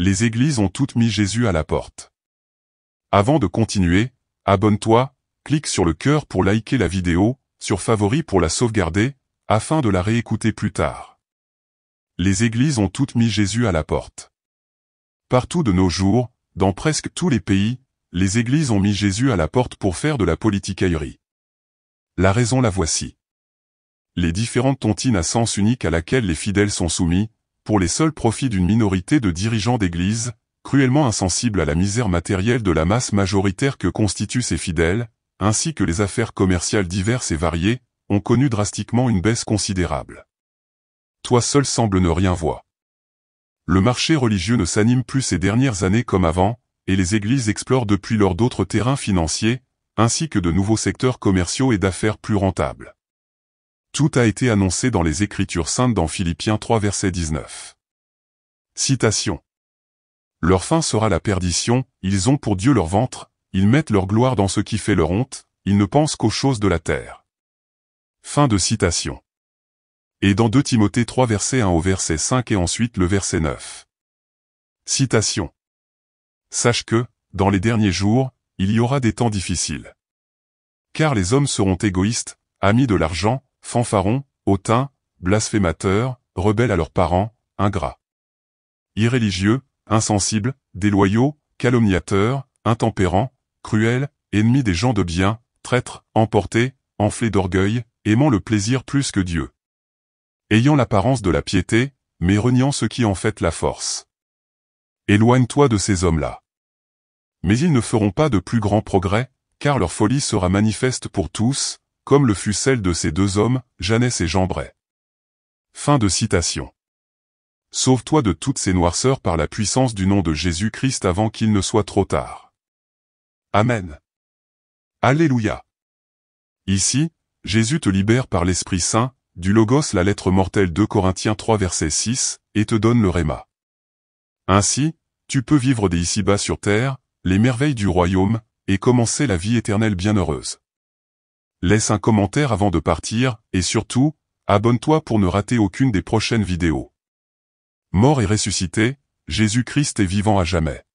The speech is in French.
Les églises ont toutes mis Jésus à la porte. Avant de continuer, abonne-toi, clique sur le cœur pour liker la vidéo, sur Favoris pour la sauvegarder, afin de la réécouter plus tard. Les églises ont toutes mis Jésus à la porte. Partout de nos jours, dans presque tous les pays, les églises ont mis Jésus à la porte pour faire de la politicaillerie. La raison la voici. Les différentes tontines à sens unique à laquelle les fidèles sont soumis, pour les seuls profits d'une minorité de dirigeants d'église, cruellement insensibles à la misère matérielle de la masse majoritaire que constituent ces fidèles, ainsi que les affaires commerciales diverses et variées, ont connu drastiquement une baisse considérable. Toi seul semble ne rien voir. Le marché religieux ne s'anime plus ces dernières années comme avant, et les églises explorent depuis lors d'autres terrains financiers, ainsi que de nouveaux secteurs commerciaux et d'affaires plus rentables. Tout a été annoncé dans les Écritures saintes dans Philippiens 3 verset 19. Citation. Leur fin sera la perdition, ils ont pour Dieu leur ventre, ils mettent leur gloire dans ce qui fait leur honte, ils ne pensent qu'aux choses de la terre. Fin de citation. Et dans 2 Timothée 3 verset 1 au verset 5 et ensuite le verset 9. Citation. Sache que, dans les derniers jours, il y aura des temps difficiles. Car les hommes seront égoïstes, amis de l'argent, fanfarons, hautains, blasphémateurs, rebelles à leurs parents, ingrats. Irréligieux, insensibles, déloyaux, calomniateurs, intempérants, cruels, ennemis des gens de bien, traîtres, emportés, enflés d'orgueil, aimant le plaisir plus que Dieu. Ayant l'apparence de la piété, mais reniant ce qui en fait la force. Éloigne-toi de ces hommes-là. Mais ils ne feront pas de plus grands progrès, car leur folie sera manifeste pour tous, comme le fut celle de ces 2 hommes, Janès et Jambres. Fin de citation. Sauve-toi de toutes ces noirceurs par la puissance du nom de Jésus-Christ avant qu'il ne soit trop tard. Amen. Alléluia. Ici, Jésus te libère par l'Esprit Saint, du Logos la lettre mortelle 2 Corinthiens 3 verset 6, et te donne le Réma. Ainsi, tu peux vivre dès ici-bas sur terre, les merveilles du royaume, et commencer la vie éternelle bienheureuse. Laisse un commentaire avant de partir, et surtout, abonne-toi pour ne rater aucune des prochaines vidéos. Mort et ressuscité, Jésus-Christ est vivant à jamais.